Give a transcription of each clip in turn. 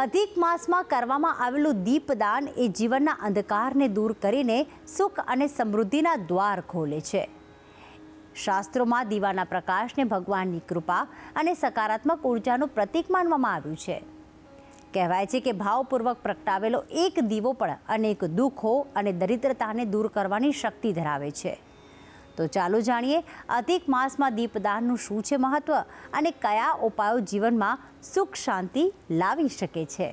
અધિક માસમાં કરવામાં આવેલું દીપદાન એ જીવનના અંધકારને દૂર કરીને સુખ અને સમૃદ્ધિના દ્વાર ખોલે છે. શાસ્ત્રોમાં દીવાના પ્રકાશને ભગવાનની કૃપા અને સકારાત્મક ઉર્જાનું પ્રતીક માનવામાં આવ્યું છે. કહેવાય છે કે ભાવપૂર્વક પ્રગટાવેલો એક દીવો પણ અનેક દુઃખો અને દરિદ્રતાને દૂર કરવાની શક્તિ ધરાવે છે. તો ચાલો જાણીએ અધિક માસમાં દીપદાનનું શું છે મહત્વ અને કયા ઉપાયો જીવનમાં સુખ શાંતિ લાવી શકે છે.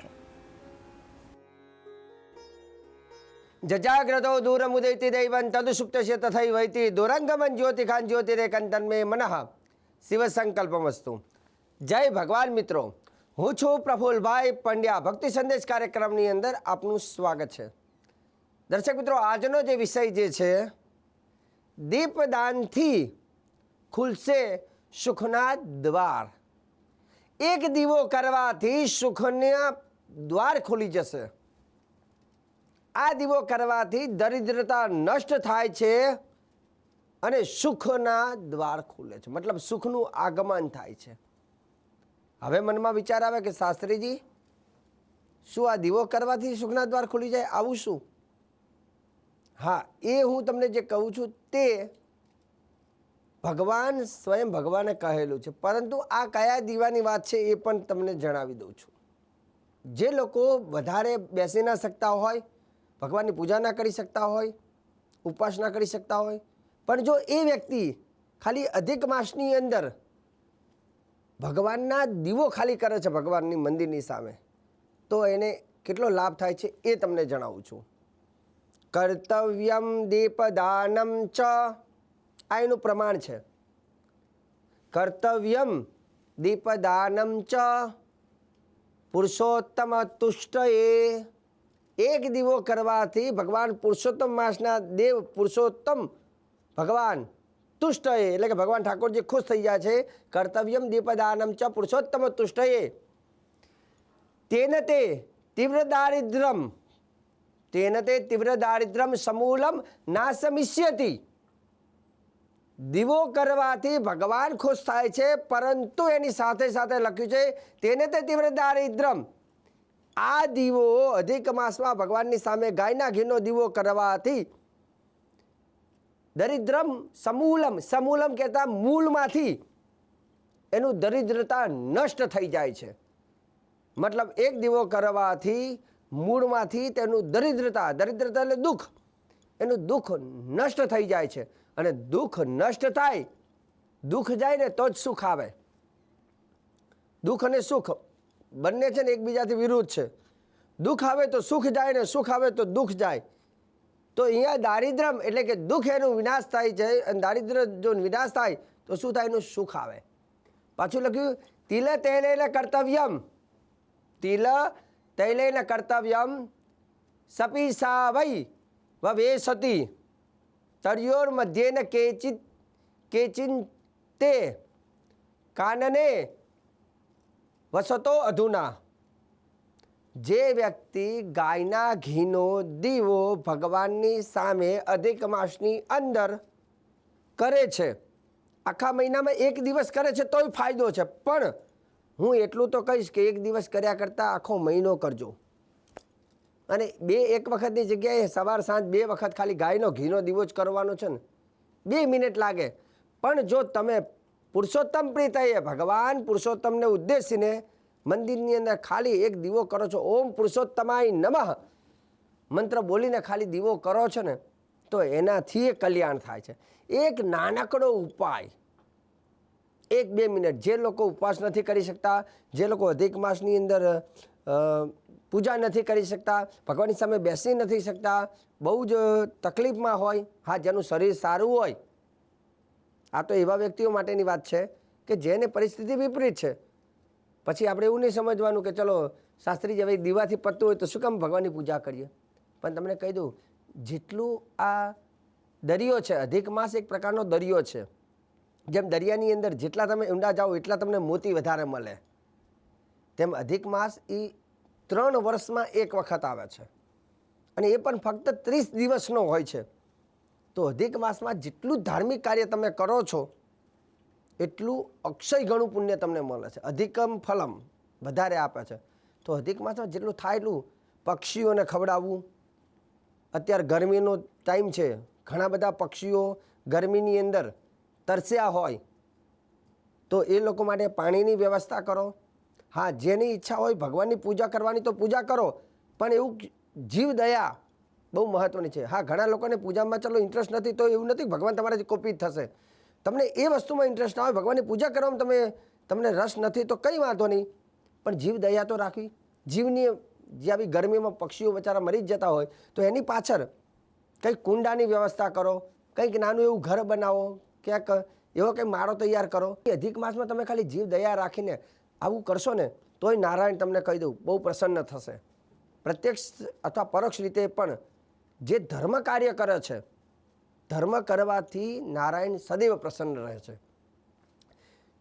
જજાગ્રતો દૂરમુદૈતિ દૈવં તદુસુપ્તસ્ય તથૈવૈતિ દુરંગમન જ્યોતિખાન જ્યોતિરેકંતન્મે મનઃ શિવ સંકલ્પમસ્તુ. જય ભગવાન મિત્રો, હું છું પ્રફુલભાઈ પંડ્યા. ભક્તિ સંદેશ કાર્યક્રમની અંદર આપનું સ્વાગત છે. દર્શક મિત્રો, આજનો જે વિષય જે છે, દીપદાનથી ખુલશે સુખના દ્વાર. એક દીવો કરવાથી સુખના દ્વાર ખુલી જશે. આ દીવો કરવાથી દરિદ્રતા નષ્ટ થાય છે અને સુખના દ્વાર ખુલે છે, મતલબ સુખનું આગમન થાય છે. હવે મનમાં વિચાર આવે કે શાસ્ત્રીજી, શું આ દીવો કરવાથી સુખના દ્વાર ખુલી જાય? આવું શું? હા, એ હું તમને જે કહું છું તે ભગવાન સ્વયં ભગવાને કહેલું છે, પરંતુ આ કયા દીવાની વાત છે એ પણ તમને જણાવી દઉં છું. જે લોકો વધારે બેસી ના શકતા હોય, ભગવાનની પૂજા ના કરી શકતા હોય, ઉપવાસ ના કરી શકતા હોય, પણ જો એ વ્યક્તિ ખાલી અધિક માસની અંદર ભગવાનના દીવો ખાલી કરે છે ભગવાનની મંદિરની સામે, તો એને કેટલો લાભ થાય છે એ તમને જણાવું છું. કર્તવ્યમ દીપદાનમ ચ, આ એનું પ્રમાણ છે. કર્તવ્યમ દીપદાનમ ચ પુરુષોત્તમ તુષ્ટયે. એક દીવો કરવાથી ભગવાન પુરુષોત્તમ માસના દેવ પુરુષોત્તમ ભગવાન તુષ્ટયે, એટલે કે ભગવાન ઠાકોરજી ખુશ થઈ જાય છે. કર્તવ્યમ દીપદાનમ ચ પુરુષોત્તમ તુષ્ટયે તેન તે તીવ્ર દારિદ્ર્યમ સમૂલમ નાશમિષ્યતિ. દીવો કરવાથી ભગવાન ખુશ થાય છે, પરંતુ એની સાથે સાથે લખ્યું છે તેને તે તીવ્ર દારિદ્ર્યમ. આ દીવો અધિક માસમાં ભગવાનની સામે ગાયના ઘીનો દીવો કરવાથી દરિદ્રમ સમૂલમ, સમૂલમ કહેતા મૂળમાંથી એનું દરિદ્રતા નષ્ટ થઈ જાય છે. મતલબ એક દીવો કરવાથી મૂળમાંથી તેનું દરિદ્રતા એટલે દુઃખ, એનું દુઃખ નષ્ટ થઈ જાય છે. અને દુઃખ નષ્ટ થાય, દુઃખ જાય ને તો જ સુખ આવે. દુઃખ અને સુખ બંને છે ને એકબીજાથી વિરુદ્ધ છે. દુઃખ આવે તો સુખ જાય ને સુખ આવે તો દુઃખ જાય. તો અહીંયા દારિદ્ર્યમ એટલે કે દુઃખ એનું વિનાશ થાય છે, અને દારિદ્ર્ય જો વિનાશ થાય તો શું થાય? એનું સુખ આવે. પાછું લખ્યું તિલ તૈલેન કર્તવ્યમ, તિલ તૈલેન કર્તવ્યમ સપીસા વૈ વવેસતિ તર્યોર મધ્યેન કેચિન તે કાનને વસતો અધુના. જે વ્યક્તિ ગાયના ઘીનો દીવો ભગવાનની સામે અધિક માસની અંદર કરે છે, આખા મહિનામાં એક દિવસ કરે છે તોય ફાયદો છે, પણ હું એટલું તો કહીશ કે એક દિવસ કર્યા કરતાં આખો મહિનો કરજો. અને એક વખતની જગ્યાએ સવાર સાંજ 2 વખત ખાલી ગાયનો ઘીનો દીવો જ કરવાનો છે ને, 2 મિનિટ લાગે. પણ જો તમે પુરુષોત્તમ પ્રીતયે ભગવાન પુરુષોત્તમને ઉદ્દેશીને મંદિરની અંદર ખાલી એક દીવો કરો છો, ઓમ પુરુષોત્તમાય નમઃ મંત્ર બોલીને ખાલી દીવો કરો છો ને, તો એનાથી કલ્યાણ થાય છે. એક નાનકડો ઉપાય, 1-2 મિનિટ. જે લોકો ઉપવાસ નથી કરી શકતા, જે લોકો અધિક માસની અંદર પૂજા નથી કરી શકતા, ભગવાનની સામે બેસી નથી શકતા, બહુ જ તકલીફમાં હોય, હા જેનું શરીર સારું હોય, આ તો એવા વ્યક્તિઓ માટેની વાત છે કે જેને પરિસ્થિતિ વિપરીત છે. પછી આપણે એવું નહીં સમજવાનું કે ચલો શાસ્ત્રી હવે દીવાથી પતતું હોય તો શું કામ ભગવાનની પૂજા કરીએ. પણ તમને કહી દઉં, જેટલું આ દરિયો છે, અધિક માસ એક પ્રકારનો દરિયો છે. જેમ દરિયાની અંદર જેટલા તમે ઊંડા જાઓ એટલા તમને મોતી વધારે મળે, તેમ અધિક માસ એ 3 વર્ષમાં એક વખત આવે છે, અને એ પણ ફક્ત 30 દિવસનો હોય છે. તો અધિક માસમાં જેટલું ધાર્મિક કાર્ય તમે કરો છો એટલું અક્ષય ઘણું પુણ્ય તમને મળે છે. અધિકમ ફલમ વધારે આપે છે. તો અધિક માસમાં જેટલું થાય એટલું પક્ષીઓને ખવડાવવું. અત્યારે ગરમીનો ટાઈમ છે, ઘણા બધા પક્ષીઓ ગરમીની અંદર તરસ્યા હોય તો એ લોકો માટે પાણીની વ્યવસ્થા કરો. હા, જેની ઈચ્છા હોય ભગવાનની પૂજા કરવાની તો પૂજા કરો, પણ એવું જીવ દયા બહુ મહત્ત્વની છે. હા, ઘણા લોકોને પૂજામાં ચલો ઇન્ટરેસ્ટ નથી, તો એવું નથી ભગવાન તમારાથી કોપિત થશે. તમને એ વસ્તુમાં ઇન્ટરેસ્ટ ના હોય, ભગવાનની પૂજા કરવામાં તમને રસ નથી, તો કંઈ વાંધો નહીં, પણ જીવ દયા તો રાખવી. જીવની જે આવી ગરમીમાં પક્ષીઓ બચારા મરી જ જતા હોય તો એની પાછળ કંઈક કુંડાની વ્યવસ્થા કરો, કંઈક નાનું એવું ઘર બનાવો, ક્યાંક એવો કંઈ માળો તૈયાર કરો. અધિક માસમાં તમે ખાલી જીવ દયા રાખીને આવું કરશો ને તોય નારાયણ તમને કહી દઉં બહુ પ્રસન્ન થશે. પ્રત્યક્ષ અથવા પરોક્ષ રીતે પણ જે ધર્મ કાર્ય કરે છે, ધર્મ કરવાથી નારાયણ સદૈવ પ્રસન્ન રહે છે.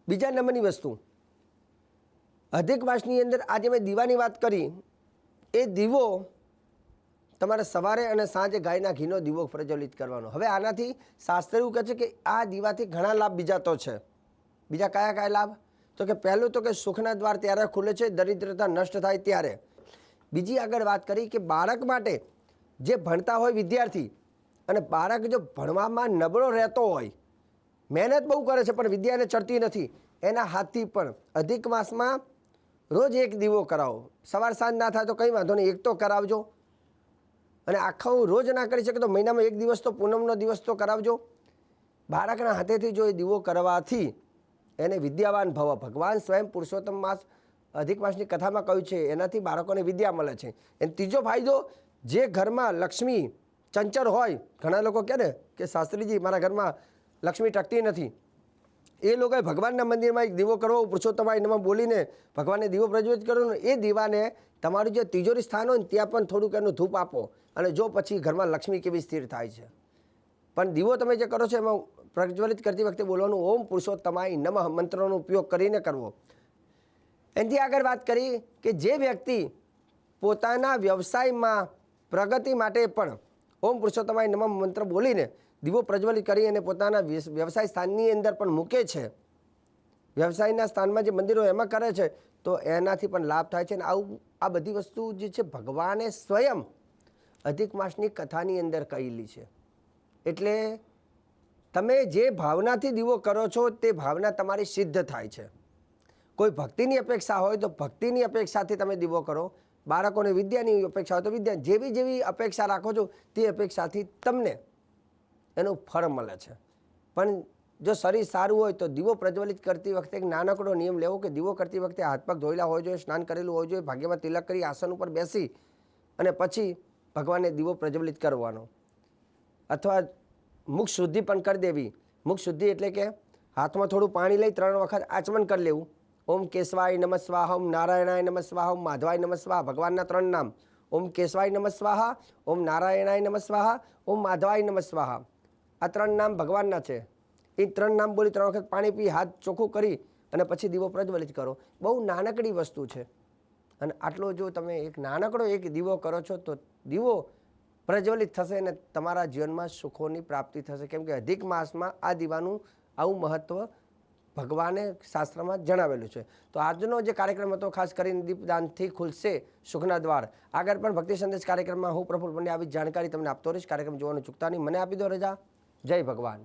બીજા નંબરની વસ્તુ, અધિક માસની અંદર આજે મેં દીવાની વાત કરી, એ દીવો તમારે સવારે અને સાંજે ગાયના ઘીનો દીવો પ્રજ્વલિત કરવાનો. હવે આનાથી શાસ્ત્ર એવું કહે છે કે આ દીવાથી ઘણા લાભ બીજા તો છે. બીજા કયા કયા લાભ? તો કે પહેલું તો કે સુખના દ્વાર ત્યારે ખુલે છે, દરિદ્રતા નષ્ટ થાય ત્યારે. બીજી આગળ વાત કરી કે બાળક માટે જે ભણતા હોય વિદ્યાર્થી, અને બાળક જો ભણવામાં નબળો રહેતો હોય, મહેનત બહુ કરે છે પણ વિદ્યાને ચડતી નથી, એના હાથથી પણ અધિક માસમાં રોજ એક દીવો કરાવો. સવાર સાંજ ના થાય તો કંઈ વાંધો નહીં, એક તો કરાવજો. અને આખો રોજ ના કરી શકે તો મહિનામાં એક દિવસ તો પૂનમનો દિવસ તો કરાવજો. બાળકના હાથેથી જો એ દીવો કરવાથી એને વિદ્યાવાન ભવ, ભગવાન સ્વયં પુરુષોત્તમ માસ અધિક માસની કથામાં કહ્યું છે, એનાથી બાળકોને વિદ્યા મળે છે. અને ત્રીજો ફાયદો, જે ઘરમાં લક્ષ્મી ચંચળ હોય, ઘણા લોકો કહે ને કે શાસ્ત્રીજી મારા ઘરમાં લક્ષ્મી ટકતી નથી, એ લોકોએ ભગવાનના મંદિરમાં એક દીવો કરવો, પુરુષોત્તમાય નમઃ બોલીને ભગવાનને દીવો પ્રજ્વલિત કરવાનો. એ દીવાને તમારું જે તિજોરી સ્થાન હોય ને ત્યાં પણ થોડુંક એનું ધૂપ આપો, અને જો પછી ઘરમાં લક્ષ્મી કેવી સ્થિર થાય છે. પણ દીવો તમે જે કરો છો એમાં પ્રજ્વલિત કરતી વખતે બોલવાનું ઓમ પુરુષોત્તમાય નમઃ મંત્રનો ઉપયોગ કરીને કરવો. એનાથી આગળ વાત કરી કે જે વ્યક્તિ પોતાના વ્યવસાયમાં પ્રગતિ માટે પણ ઓમ પુરુષોત્તમાય નમઃ મંત્ર બોલીને દીવો પ્રજ્વલિત કરી અને પોતાના વ્યવસાય સ્થાનની અંદર પણ મૂકે છે, વ્યવસાયના સ્થાનમાં જે મંદિરો એમાં કરે છે, તો એનાથી પણ લાભ થાય છે. અને આ બધી વસ્તુ જે છે ભગવાને સ્વયં અધિક માસની કથાની અંદર કહેલી છે. એટલે તમે જે ભાવનાથી દીવો કરો છો તે ભાવના તમારી સિદ્ધ થાય છે. કોઈ ભક્તિની અપેક્ષા હોય તો ભક્તિની અપેક્ષાથી તમે દીવો કરો, બાળકોને વિદ્યાની અપેક્ષા હોય તો વિદ્યા, જેવી જેવી અપેક્ષા રાખો છો તે અપેક્ષાથી તમને એનું ફળ મળે છે. પણ જો શરીર સારું હોય તો દીવો પ્રજ્વલિત કરતી વખતે એક નાનકડો નિયમ લેવો કે દીવો કરતી વખતે હાથ પગ ધોયેલા હોવા જોઈએ, સ્નાન કરેલું હોવું જોઈએ, ભાગ્યમાં તિલક કરી આસન ઉપર બેસી અને પછી ભગવાનને દીવો પ્રજ્વલિત કરવાનો. અથવા મુખ શુદ્ધિ પણ કરી દેવી. મુખ શુદ્ધિ એટલે કે હાથમાં થોડું પાણી લઈ 3 વખત આચમન કરી લેવું. ઓમ કેશવાય નમઃ સ્વાહા, ઓમ નારાયણાય નમઃ સ્વાહા, ઓમ માધવાય નમઃ સ્વાહા. ભગવાનના 3 નામ, ઓમ કેશવાય નમઃ સ્વાહા, ઓમ નારાયણાય નમઃ સ્વાહા, ઓમ માધવાય નમઃ સ્વાહા. આ 3 નામ ભગવાનના છે. એ 3 નામ બોલી 3 વખત પાણી પી હાથ ચોખ્ખું કરી અને પછી દીવો પ્રજ્વલિત કરો. બહુ નાનકડી વસ્તુ છે, અને આટલો જો તમે એક નાનકડો એક દીવો કરો છો તો દીવો પ્રજ્વલિત થશે અને તમારા જીવનમાં સુખોની પ્રાપ્તિ થશે. કેમ કે અધિક માસમાં આ દીવાનું આવું મહત્ત્વ ભગવાને શાસ્ત્રમાં જણાવેલું છે. તો આજનો જે કાર્યક્રમ હતો ખાસ કરીને દીપદાનથી ખુલશે સુખના દ્વાર. આગળ પણ ભક્તિ સંદેશ કાર્યક્રમમાં હું પ્રફુલ્લ પંડ્યા આવી જાણકારી તમને આપતો રહીશ. કાર્યક્રમ જોવાનું ચૂકતા નહીં. મને આપી દો રજા. જય ભગવાન.